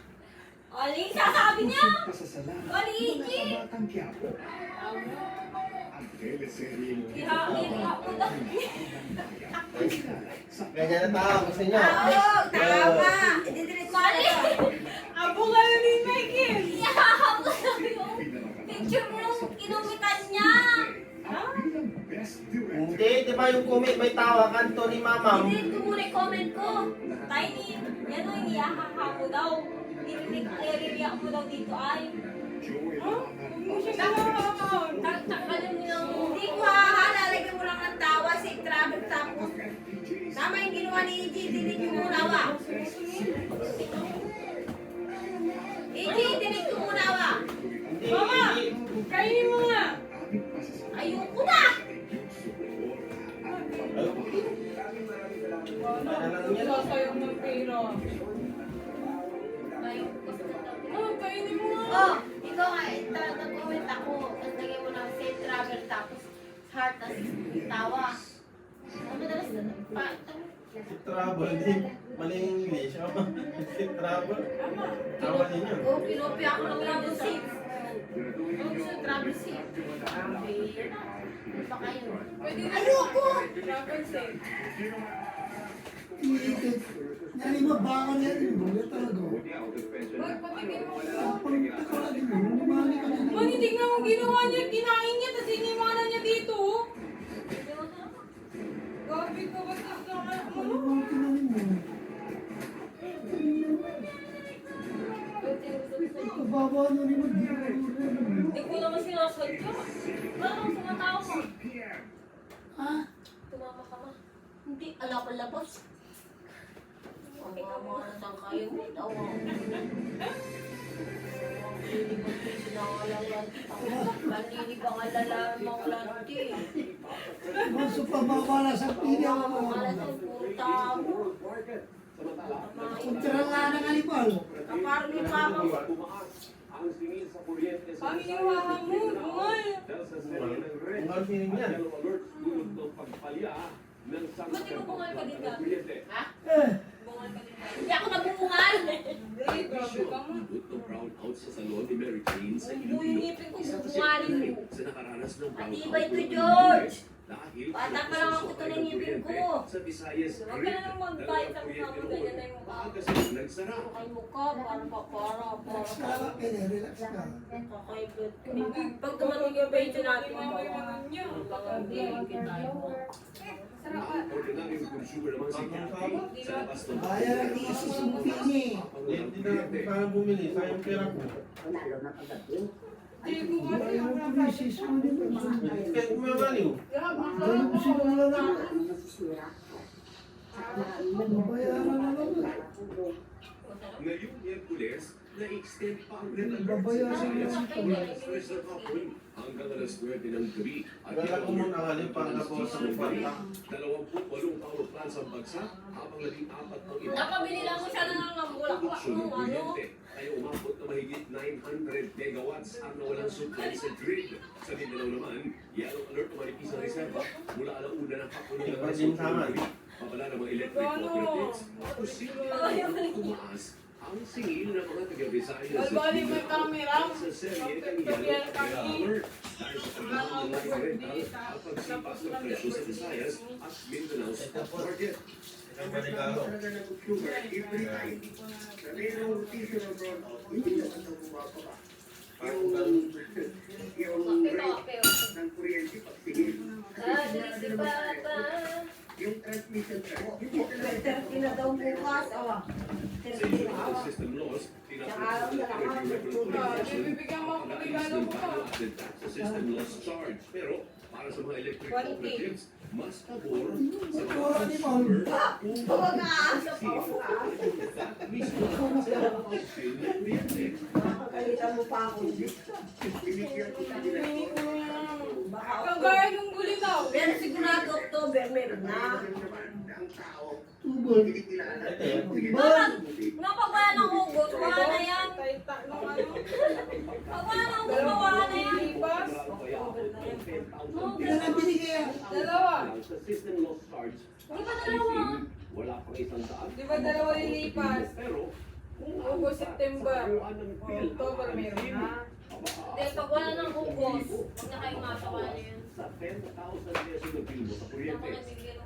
Oli, sasabi niya. Oli, Iki. Iha ko daw. Ganyan na tao, gusto nyo? Oo, tama. Ididiretso na Mali. lang. Abo ka na ni Michael. Iha ko daw yung picture nung inumitan niya. Hindi, di ba yung comment may tawa kanto ni mama? Hindi ko muna comment ko. Tiny, yan o, iniyahaha mo daw. Iriyak mo daw dito ay. Huwag mo siya ginawa. Tanggalin mo yung... Hindi ko lalagyan mo lang ng tawa, safe travel tapos. Tama yung ginawa ni EJ, dinig yung muna wa. EJ, dinig yung muna wa. Hindi, Mama! hindi. Kainin mo nga. Ayoko na! Sasayang ng pera. Oh, kainin mo nga. Oh, ikaw nga, nag-comment ako. Tapos lagyan mo ng safe travel tapos heart, tapos tawa. Ano dalas na? Si trouble din. Mali yung English. Si trouble. Tama din yun. Oh, pinopia ako ng travel safe. Ano gusto yung travel safe? Grabe. Ano ba kayo? Pwede na. Ayoko! Travel safe. Yan yung mabangan yan. Yan talaga. Wag, patigil mo. Pagtaka ka din mo. Lumani ka din. Mani, tingnan mo ginawa niya. Kinain niya, tapos iniwanan niya dito. Gabi ka ba sa Ano bang kinanin mo? Kababa na rin mo. Hindi ko naman sinasadya. Wala kang sumatawa mo. Ha? Tumama ka ma. Hindi, ala ko labos. Ang mga nasang kayo mo, tawa. Pandinig ang alalaan mga lanti. Maso pababa sa pili ako mo. Malas ang puro tabo. Kontra nga ng animal. Kaparo ni Papa mo. Ang iwahan mo, bungal. Kung ano feeling niya. Ba't di mo bungal ka din dati? Ha? Bungal ka din dati. Hindi ako nabubungal. Hindi, grabe ka mo. Ang buhay ngipin ko, bubungalin mo. Sa nakaranas ng brown Matibay out to, ng George. dahil Bata pa lang ako ito ng ngipin ko. sa Visayas, Huwag ka na nang magbayad sa mukha mo, ganyan na yung mukha mo. maaga sa nagsara. Kay mukha, parang para. Relax ka lang, Pene. Relax ka. Kakaibot ko. Pag dumating yung pension natin, Tingnan mo yung ano niya. pag-ibigin tayo. Ang ordinaryong consumer naman si Kathy sa labas ng Kaya lang isusumpi niya eh. Hindi na parang bumili. Sayang pera ko. Hindi ko kasi Kaya ang mo pumisis mo din. Kaya kumamaliw. Ganun ko sinula lang. Babayaran na lang. ngayong Miyerkules, na-extend pa ang red alert Babayaran sa na Visayas lang. hanggang sa kahapon hanggang alas 9 ng gabi. At Wala ko muna halip para po sa kumpanya. 28 power plants ang bagsak habang 14 ang iba. Nakabili lang mo siya ng bulaklak mo, ano? Kaya umabot na mahigit 900 megawatts ang nawalang supply sa grid. Sa Mindanao naman, yellow alert na manipis ang reserva mula alauna ng hapon hanggang alas 8 ng gabi. Pabala ng mga electric cooperatives, posibleng tumaas ang singil ng mga taga-Visayas sa Balbali mo yung camera. sa serye ng Pagpagyan yellow kami. alert dahil sa pagbabago ng mga rental at pagsipas ng presyo sa Visayas at Mindanao stock market. Maligalo. talaga ng sugar every time. Na mayroong rotational brownout, hindi naman daw bumababa. Yung rate ng kuryente pagsigil. Yung transmission charge, hindi talaga. na daw bukas, Sa international system laws, tinatawag na energy regulatory bibigyan mo ako ng regalo ng ko. value-added tax sa system laws charge. Pero para sa mga electric cooperatives, mas pabor sa mga consumer kung Pag-aasa pa ako. mismo sa option ng kuryente. Nakakalitan mo pa ako. Binigyan ko sila ng Baka Ang gaya yung bulinaw. pero sigurado October meron na. ang tao, Tubol. hindi kilala. Ito yan. Napagwala ng hugot, wala na yan. Taita nung ano. Pagwala ng hugot, wala na yan. Lipas. Ilan ang binigay yan? Dalawa. Sa system laws charge, Di ba dalawa? wala pang isang daan. Di ba dalawa lilipas? Pero August, September. October meron na. Hindi, pag wala ng hugot, huwag na kayong matawa na yun. sa 10,000 pesos na bill mo sa Ako kuryente. nabigyan.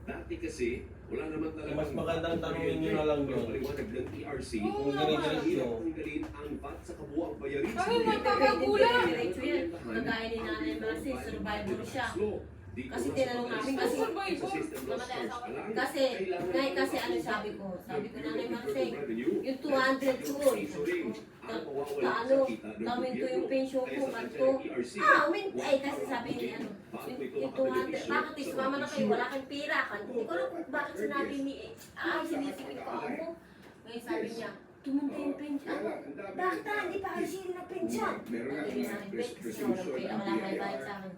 Dati kasi, wala naman talaga. Mas magandang tanungin nyo na lang yun. Paliwanag ng ERC. Kung dire-diretso. Tanggalin ang VAT sa kabuang bayarin sa Kami kuryente. magkakagulang. Diretso yan. Kagaya ni Nanay Marcy, survivor siya. Di Kasi oras tinanong pa namin rin kasi- sa system laws Namatay charge ako. pa lang. Kasi, Kailangan kasi ano sabi ko? Sabi ko Nanay Marcy, revenue, yung 200 ko, piso rin ang mawawala sa ano, kita ng namin ko gobyerno. yung pension Kaya ko, sa kanto. ERC, Ay, kasi sabi ni ano, yung 200, bakit ismama na kayo, wala kang pira. Hindi ko alam kung bakit sinabi ni, sinisipin ko ako. Ngayon sabi niya, tumunda yung pension. Ano? Bakit hindi pa kayo sili na pension? meron na Hindi namin bet, kasi wala pera, wala may bayad sa akin.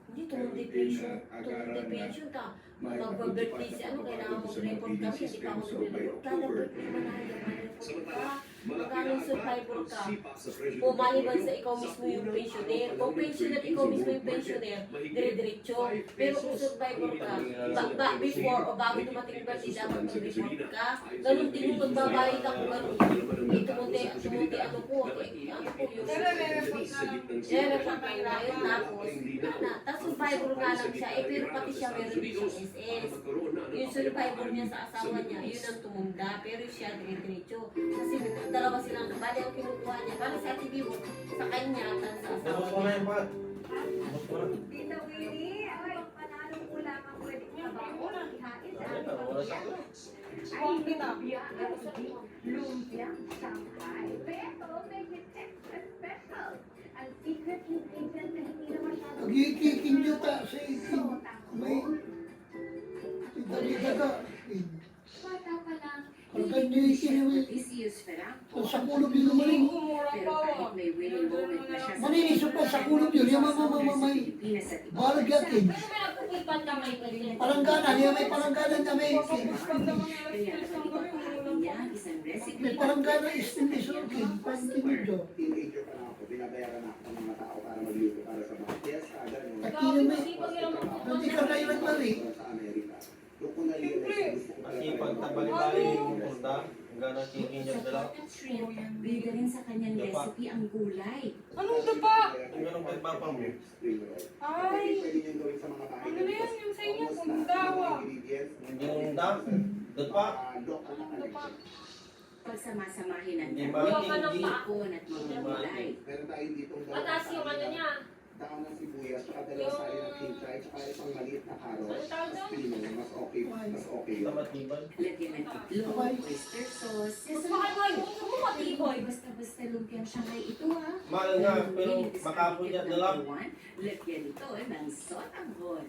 Hindi, tumunda yung pension, tumunda yung pension ka. Mag-birthday si ano, kailangan mag-report kami, hindi pa ako tumulong. Kada birthday mo na yung report ka. Magkano survivor ka? O maliban sa ikaw mismo yung pensioner. Kung pensioner, ikaw mismo yung pensioner, dire-diretso. Pero kung survivor ka, before o bago dumating yung birthday, dapat mag-report ka. Ganun din yung magbabayad ako, ganun. Tumuti ano po, ano po yung... Pero re-report na lang. I-report na yun, tapos survivor nga lang siya, pero pati siya meron din siyang SS. Yung survivor niya sa asawa niya, yun ang tumunda, pero siya dire-diretso. Kasi dalawa silang, bali ang kinukuha niya, bali sa Ate Bibo, sa kanya, at sa asawa Tapos ko na niya. yung pat. Tapos ko na. Tita Willie, ay, panalong ulam ang pwede trabaho. Ihain sa Ayun na, aming wala sa pamilya. Huwag kita. Lumpia, Shanghai, pero make it extra special. Ang secret ingredient na hindi na masyadong Pag-iikikin nyo ta sa ikin. May dali-daga. bata pa lang. Kalkan nyo ikin. Sa kulog yun naman. Hindi kumura pa wag. Maninisok pa sa kulog yun. Yung mamamamamay. Balag yakin. Pero may nagpupipan ka may ganyan. Palangganan. Yung may palangganan na may ikin. Pag naman yung alas 3 ng gabi, umuulan pa. May palangganan istinlis ikin. Pantinid yun. Teenager pa na ako, binabayaran ako ng mga tao para maglito para sa mga fiesta, gano'n. At yun may. Hindi ka kayo nagmali. Sa Amerika. Doon ko na-realize na gusto ko Kasi talaga pag tabali-bali yung punta, hanggang ang chicken niya dala. Bigyan rin sa kanyang recipe ang gulay. Anong dapa? Yung ganun kay papa mo. spring roll. Ay, Pwede nyo gawin sa mga bahay. ano na yan yung sa inyo? Pundawa. Hindi yung da. Dapa. Local na connection. Pagsama-samahin ang Hindi dami, ba? Hindi. hipon at mga gulay. Meron tayo dito Mataas yung ano niya. Daan ng sibuyas, tsaka dalawang sali ng kinchay, tsaka isang maliit na carrot. Ano tawag Mas doon? pino, mas okay yun. Tamat-iban. Lagyan ng itlog, oyster sauce. Gusto mo kayo, gusto mo Boy, basta-basta lumpiang Shanghai ito ha. Mahal nga, pero makapon niya dala. Lagyan ito ng sotanghon.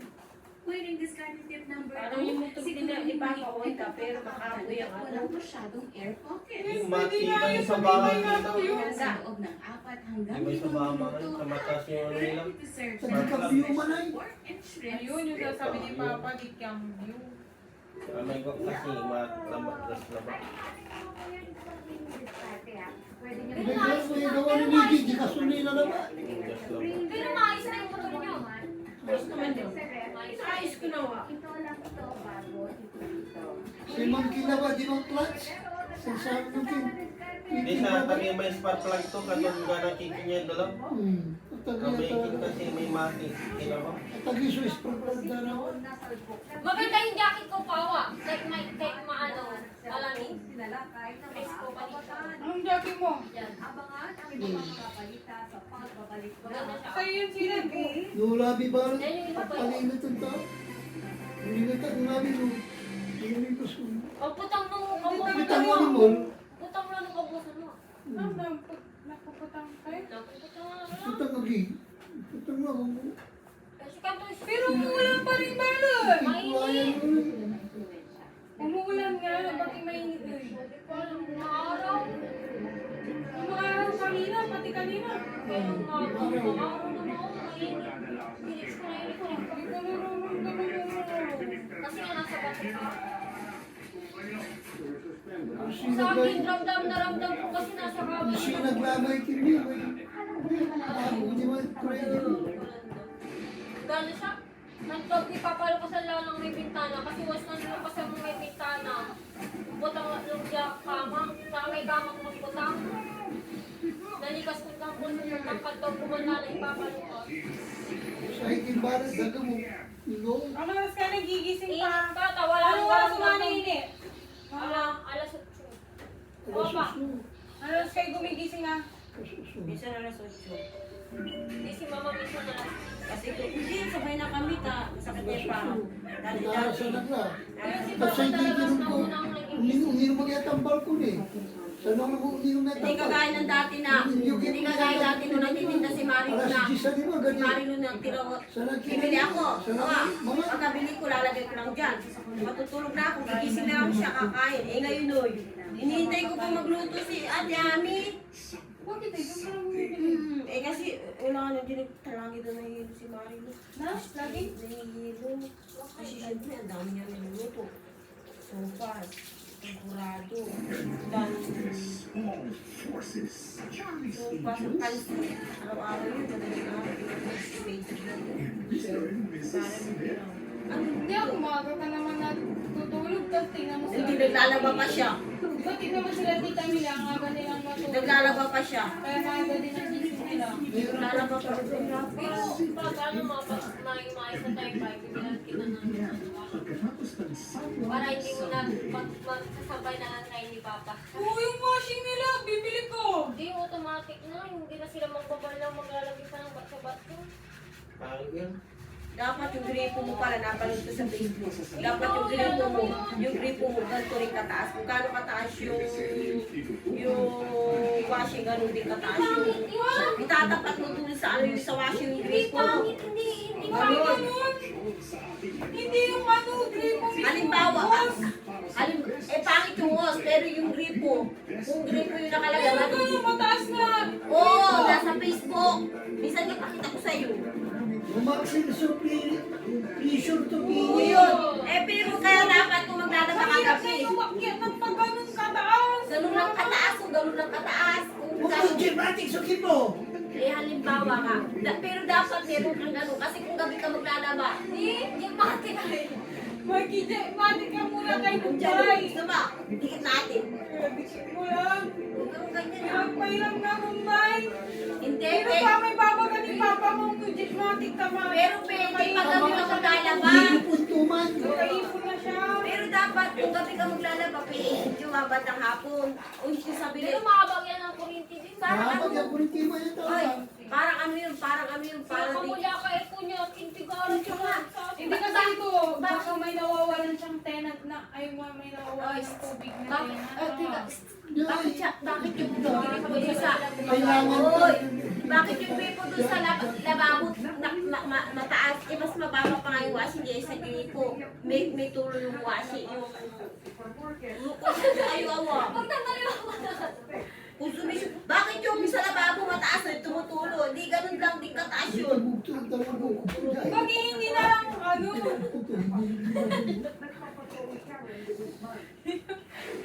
Pwedeng discarded tip number Parang yung motor din na ipapaway ka, pero makapoy ang ano. Walang masyadong air pocket. Yung matibay sa bahay nila. Sa loob ng 4 hanggang Di ba sa 5 mama minuto. sa mataas yung ano nila? Ready to serve Sa pagkakayuman ay. pork and shrimp. Ayun yung sasabi ni Papa, di kang view. May ko kasi matamas na ba? Pwede nyo May gawa ni Niki. Di kasunay na naman. Pero maayos na yung motor niyo. Ayos naman yun. Ayos ko na wa. Ito lang ito bago ito dito. Si Ma'am Kinawa, di bang clutch? Sa sabi ng kin. Hindi sa tabi may spark plug to, katong gana chicken niya dala. Kamaikin kasi may mati. Kinawa. Tagiso is pagpagdara. Maganda yung jacket ko, Pawa. Like talakay ng mga kabataan. Anong jockey mo? Yan, abangan ang mga balita sa pagbabalik ko. Sa'yo yun sila. Nulabi ba? Palingat ang tao. Palingat ang labi mo. Palingat ko sa O, putang mo, Putang mo mo. putang mo lang ng kabusan mo. Nakaputang kayo? Putang lagi. Putang mo. Kasi kanto, Pero umuulan pa rin balon. Mainit. Umuulan nga, bakit mainit eh? Maaraw. Mga araw kanina, pati kanina. Kaya nga, maaraw naman ako, mainit. Phoenix ko na yun ko. Hindi ko nararamdaman yung Kasi nga nasa batik ka. Sino Sa ba? akin, ramdam na ramdam ko kasi nasa kawan. Sino naglamay kini? Hindi mo crazy. Gano'n siya? Nagtog ni Papalo ko sa lalang may bintana kasi was nandun pa sa may bintana. Butang lugya kama, sa may kama ko magputang. Nalikas ko ng puso ng pagkatog kumanda na ipapalo ko. Sa hiking barat, daga mo. Ilo. Ano oras ka nagigising Ingat pa? ka, wala Anong oras umaninit? Alas 8. Oo ba? Ano oras kayo gumigising ah? Minsan alas 8. Hindi si Mama minsan na lang. Kasi hindi, sabay na kami sakit niya pa. Nasa na ka. Pero si Tapos Mama ay talagang giginom ko. nauna ang naging Uminom magyatang balkon eh. Sana naman uminom na Hindi kagaya ng dati na. Hindi kagaya dati nung nagtitinda si Marilo Alas na. 10 di ba? Si Ganyan. Marilo na tinawa. Sana Bibili ako. Sana Awa, mga pagkabili ko, lalagay ko lang dyan. Matutulog na ako, gigising na lang siya kakain. Eh ngayon, Noy, hinihintay ko pa magluto si Ate Ami. Bakit eh? Doon ka lang bumibili. Eh kasi, wala ka nang talagi doon nahihilo si Marilo. Na? Lagi? Nahihilo. Kasi syempre, ang dami niya niluluto. Sopas, tempurado, dan sopas, ang pansit. Araw-araw yun, madaling araw. Basic na yun. Ano? Hindi ako, umaga ka naman natutulog tapos tingnan mo sila. Hindi, naglalaba pa siya. Ba't tingnan mo sila tita nila, ang aga nilang matulog. Naglalaba pa siya. Kaya maaga din ang gising nila. Naglalaba pa siya. Pero pag ano maayos na tayo pa, bibilan kita ng para hindi mo na magsasabay na lang kayo ni Papa. Oo, yung washing nila, bibili ko. Hindi, automatic na. Hindi na sila magbabal lang maglalagay pa ng batso-batso. Pangit yan. Dapat yung gripo mo pala, napanood ko sa Facebook. Dapat yung gripo mo, ganito rin kataas. Kung gaano kataas yung washing, ganun din kataas yung... Itatapat mo dun sa ano yung sa washing yung gripo. Hindi Ganun. Hindi yung ano, gripo. Halimbawa, pangit yung hose, pero yung gripo, kung gripo yung nakalagay, Ano yung mataas na? Oo, nasa Facebook. Minsan ipakita ko sa'yo. Umaksin sa pressure to Oo be. yun. Eh, pero kaya dapat kung maglalaba ka gabi. Umakyat ng pag ganun kataas. Ganun lang kataas o ganun lang kataas. Kung Mukhang gymnatic sa kipo. eh, halimbawa ka. Pero dapat meron kang ganun. Kasi kung gabi ka maglalaba, yung mati na rin. Mati ka muna kay diyan, Bukay. gusto ba? Dikit natin. Dikit mo lang. Huwag kang ganyan. Pinagpailang na Mumbai. Hindi, Pero pa may babaga ni Papa mo kung diplomatic ka man. pero pwede pag gabi ka maglalaba. Hindi puntuman. Nakaipon na siya. Pero dapat kung gabi ka maglalaba, pwede yung mabad ng hapon. O hindi sabi Pero nila, mahabag yan ang kurinti din. Kapag yung kuritima yung Ay, tao. parang ano yun, Parang di. kamulya ka po niya, kintigaran siya nga. Hindi kasi ito, baka may nawawalan siyang tenant na, ay may nawawalan ng tubig na tenant. Bakit yung gripo doon sa... Kailangan Oy, bakit yung gripo doon sa lababo mataas? Eh, mas mababa pa nga yung washing eh, sa gripo. May tulo yung washing. Ayaw awa. Pag nangaliwa ko na. Kung sumisip, bakit yung sa lababo mataas na tumutulo? Di ganun lang din kataas yun. Pag hindi na lang, ano,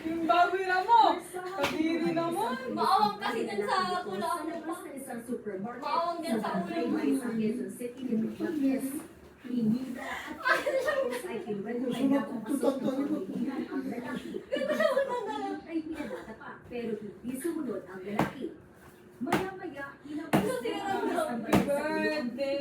yung baboy na mo, kadiri naman. Maawang kasi dyan sa kulaan mo pa. Maawang dyan sa ulo mo. Pero hindi sumunod ang lalaki. Maya-maya, Ano tinaramdam? Happy birthday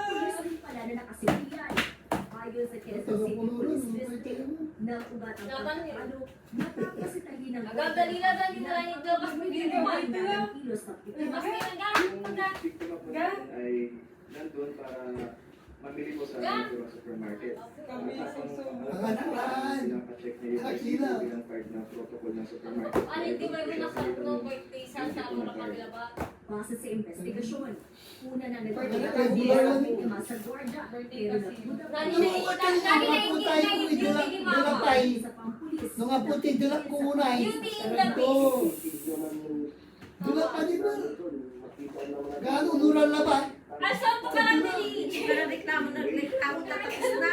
Pulis rin pala na nakasiliyan. Ayon sa Quezon City Police District ng ugat ang pagkakalo matapos itahin ng Dalila ito kasi hindi naman ito lang. kilos na Mas biktima. Biktima po ay nandun para mamili po sa supermarket. Mga nakaraan. Pinapacheck niya yung Nakakila. bilang part ng protocol ng supermarket. Ano, hindi mo yung nakakano birthday sa mga kanila ba? Base sa investigasyon, una na Birthday nagpapalagay kasi. ang biktima sa Georgia, pero nagbuda pa Nani rin sa pampulis. Nung aputi, dulak ko muna eh. Yung tingin Ito. Dulak pa din ba? Gaano nuran na ba? Asa po ka lang dali? Pero reklamo tatapos na.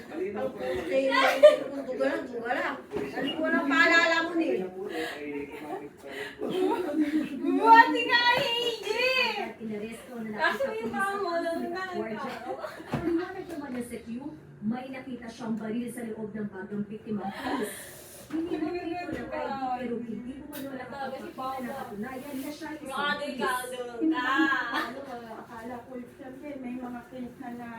Malinaw po naman. Kung dugalang. Dali ko lang paalala mo ni. Buwati ka, AJ! Inaresto na Kaso yung mama, nakita wala na Georgia. Paliwanag naman na sa Q, may nakita siyang baril sa loob ng bagang biktima. Hindi mo ito na kahit pero hindi mo man wala kapag na katunayan na siya isang Ano ka, pulis. Akala ko, siyempre, may mga case na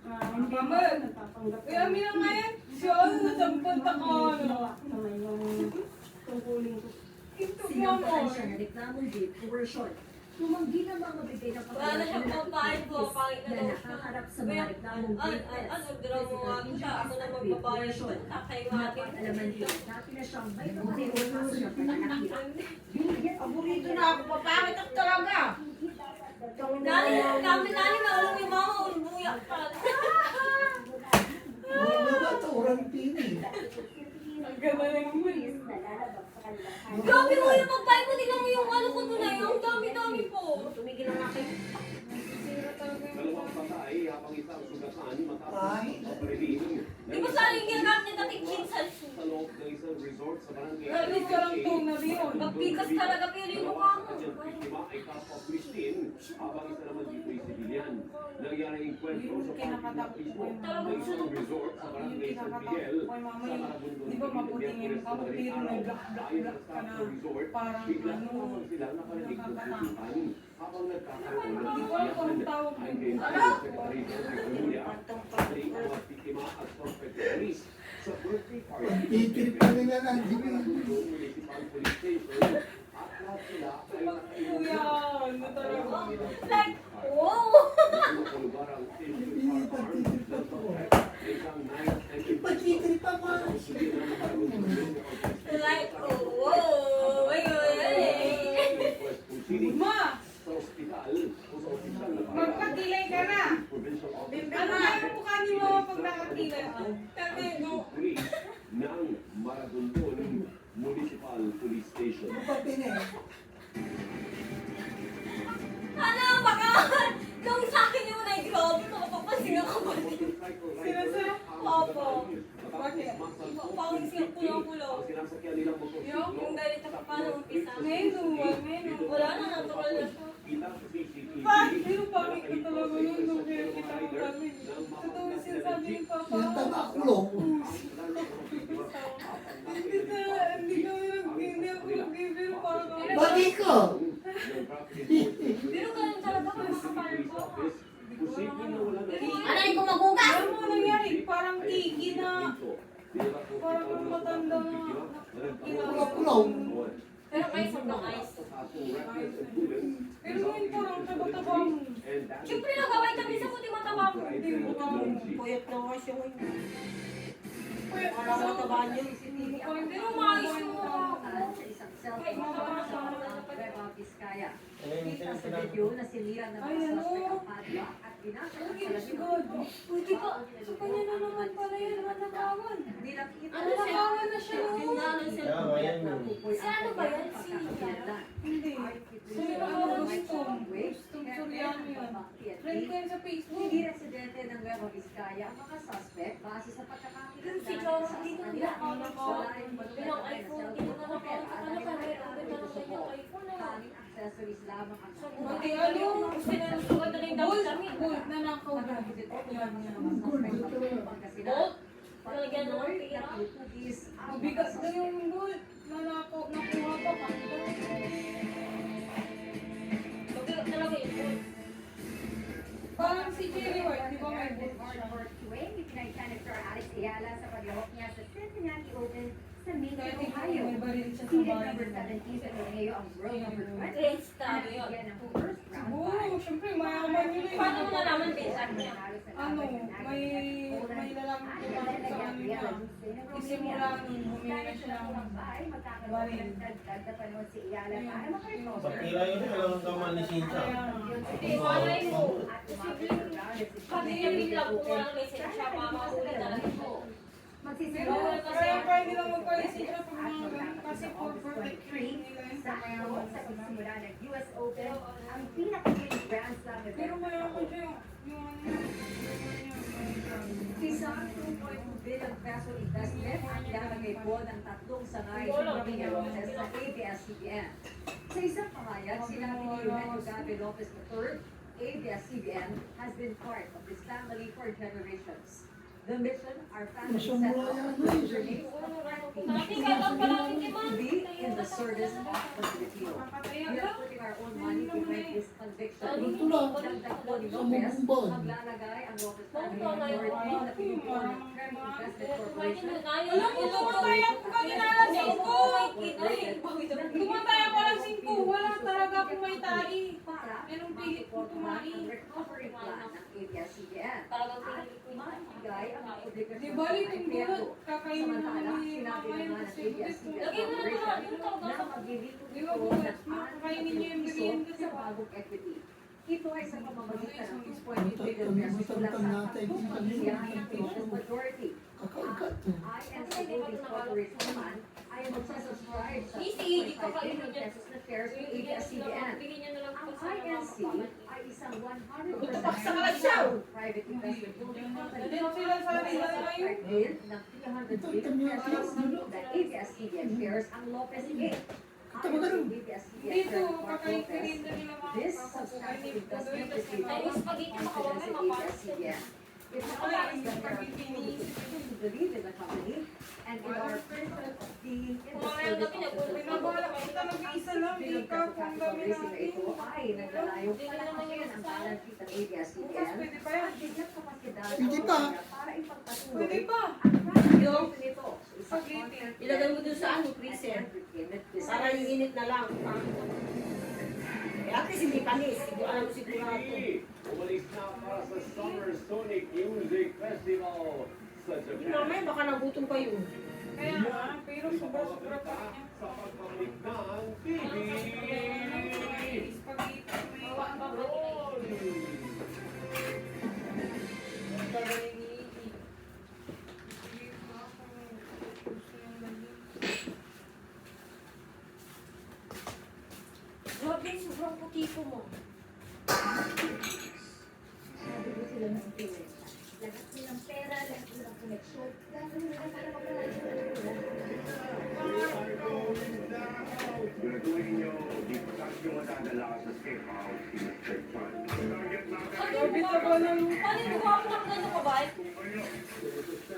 Ang pamag! nagpapanggap. Kaya minang ngayon, siya ano, nasampun ako, ano. Kamay yung tungkulin ko. Ito mo Sinampahan mo. siya na reklamong date coercion. Tumanggi na mga bigay ng Wala na siyang pagkain ko, pangit na na daw. nakaharap sa mga reklamong date test. Ano, draw mo nga kita, ako na magbabayad ko, takay mo akin. Napag-alaman din, dati na siyang may pareho kaso ng pananakit. Paborito na ako, papakit ako talaga. Kami na ulam yung mama, ulbuyak pa. Ano ba ito? Urang pini. Ang ganda ng Pulis na lalabag sa kanilang hanay. Grabe mo yung pagkain ko, tingnan mo yung ano ko tunay, ang dami-dami po. Tumigil lang akin. Dalawang patay habang isang sugatan matapos Ay. sa parilin. Di ba sa aling ginagamit niya dating kinsan? Sa loob ng isang resort sa barangay. Grabe ka lang to na yun. Magpikas talaga pero yung mukha mo. Ang biktima ay kapwa Christine, habang isa naman dito ay sibilyan. Nangyari ang kwentro sa parking mismo ng isang resort sa barangay San Miguel sa Marabundon. Di ba maputing yung ako, pero nag-black ka na parang Bigla ano. naman sila nakarinig ng putukan habang nagkakaroon ng Hindi ko alam kung anong tawag ay yun. kay Secretary Jose Comunia, pati ang mga biktima at suspect police sa birthday party. Titrip pa nila ng Sa Municipal Police Station at lahat sila ay nakainom Kuya, na. ano talaga? Like, wow! Sa lugar ang Station Hindi, Farm, pagtitrip pa to. isang night and Pagtitrip pa pa. Like, wow! Ay, Ma! Sa ospital, o sa ospital na Magpakilay ka na! provincial office. Ano na yung mukha ni mama pag nakakilay ka? Sabi, no. Police ng Maragondon Municipal Police Station. Ano pa pini? ano, baka, nung sa akin yung ay grabe, nakapapasing ako ba? Sino? Opo. Bakit? Pawising pulo-pulo. Ang sinasakyan nilang motorsiklo. Yung galit ako paano umpisa. Ngayon. Wala na, natural na siya. Kita sa CCTV. Bakit? Yung pangit ko talaga yun nung kaya kita ko kami. Totoo yung sinasabi ni Papa. Yung tabakulong. Hindi ako nag-give parang ako. Bagi ko! Pero ganun talaga kung makapal ko. Ano yung kumagugas? Alam mo nangyari? Parang tiki na. Parang matanda na. Kulong-kulong. Pero kayo sobrang ayos. Pero ngayon parang taba-tabang. Siyempre nagaway kami sa puti matabang. Hindi mo parang. Puyat na nga siya ngayon. Parang mataba niyo. Pero maayos yung mukha ko. Sa isang cellphone ng Nueva Vizcaya. Kita sa video na sinira ng mga suspect ang padlock at binasa ang salamin. Hindi ka. Sa kanya na naman pala yan. Manakawan. Nilakita Ano siya? Manakawan na siya Yung noon. ano siya. Si ano ba yan? Si Hindi. Sino na ako gusto? Gusto Soriano yan. Friend ko yan sa Facebook. Hindi residente ng Nueva Vizcaya ang mga suspect base sa pagkakakilala Si John, dito nila ako bilang iPhone. Dito na ako. Ano ka rin? Ang ganda ng kanyang iPhone. Tanging accessories lamang ang Buti ano? Gusto na nang sugat na yung damit kami. Gold na nakaw na. Yan, yan. Bolt? Lalagyan ng mga pira? Ang bigat na yung gold. Na nakuha pa. Mabigat talaga yung bolt. Parang si Jerry White, di ba may gold? March 4, 2019, si Ayala sa paglawak niya sa Cincinnati Open sa Macon, Dati Ohio. may baril siya sa Seeded bahay. number 17 sa torneo ang world number 20. Grades tayo yun. Nabigyan ng first round Oo, bye. syempre, mayaman yun eh. Paano mo nalaman pinsan niya? Ano, may nalaman ko sa kanila. Isimula nun, bumili na siya ng baril. Bakira yun, kailangan ka man lisensya. Hindi, malay mo. Pag niya biglang kumulang lisensya, mamahuli talaga mo. Kaya pwede lang magpalisensya pag mga ganun kasi for protection nila yung pamayaman sa Simula ng US Open, ang pinakagaling Grand Slam event. Pero mayaman siya yung Isang 2.2 billion peso investment ang ilalagay po ng tatlong sangay sa Pamilya Lopez sa ABS-CBN. Sa isang pahayag, sinabi ni Eugenio Gabe Lopez III, ABS-CBN has been part of this family for generations. The mission, our family set out to remain to be in the service of the Filipino. We are putting our own money behind this conviction. Dagdag po ni Lopez, maglalagay ang Lopez Family Authority na Filipino Credit Investment Corporation. Alam mo, tumataya ko kanina alas 5. Tumataya ko alas 5. Wala talaga akong may tali. Anong pilit ko tumahi? Recovery plan ng ABS-CBN. Talagang pilit ko yun. Magbigay ang mga obligasyon Di bali ay kung Pedro. bulot, kakainin mo Samantala, ni sinabi mama naman yung ng kasi ABS-CBN Lagyan mo na Corporation ito, ito, na maglilito Di ba ito bulot ng mo, kakainin niyo yung merienda sa sa bagong equity. Ito ay sa pamamagitan ng 2.2 billion pesos mula sa Pagpapasiyahing Patients Majority. Ang INC Holdings Corporation naman ay magsasubscribe sa 2.5 billion pesos na shares ng ABS-CBN. Ang INC ay isang 100% private investment holding company Din sila sa nila ngayon. ng 300 billion pesos na ABS-CBN shares ang Lopez Inc. Dito, kakainin merienda nila mga This kapatid. substantial investment is Ay, without spaghetti makawala, confidence in mapalas. ABS-CBN. It highlights that there are people who continue to believe in the company and in our vision of being in the Kumamayang service gabi of the na, Pinabala ko talaga isa lang, di ka kung dami raising na ito natin. ay naglalayong palakasin ang balance sheet ng Bukas, ABS-CBN pwede pa yan. at bigyan kapasidad Hindi pa. para ipagpatuloy Pwede pa. ang project nito sa isang content Ilagay mo dun sa ano, freezer. entertainment business. Para yung init na lang. Eh, at least hindi panis. Alam mo sigurado. Umalis na para sa Summer Sonic Music Festival sa Japan. Mamaya baka nagutom kayo. Kaya nga, pero sobra-sobra pa rin yan. Sa pagbabalik ng TV. Spaghetti, may Roll! babalik ni Iggy. Sige, ako, gusto yung galing. Grabe, sobrang puti ko mo. Sabi ko sila ng parents. Lahat silang pera, lahat silang koneksyon. Gagawin nila para Gagawin nyo, ipagkas nyo madadala ka sa safe house in a straight fund. Target natin. Paano mo ba ako ng gano'n ka ba?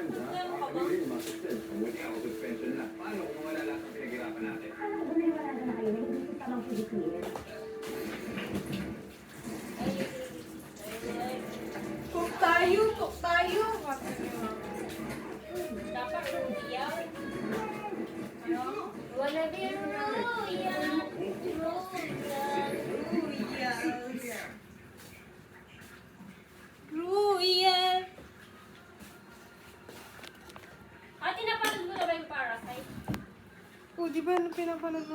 Gano'n ka ba? Buti ako suspension na. Paano kung wala lahat ang pinaghirapan natin? Alam ko na wala na kayo, hindi ko tamang Pilipino. Cook tayo, cook tayo. Dapat royal. Ano? Wanna be royal. Royal. Ate, napanood mo na ba yung Parasite? Oh, di ba pinapanood mo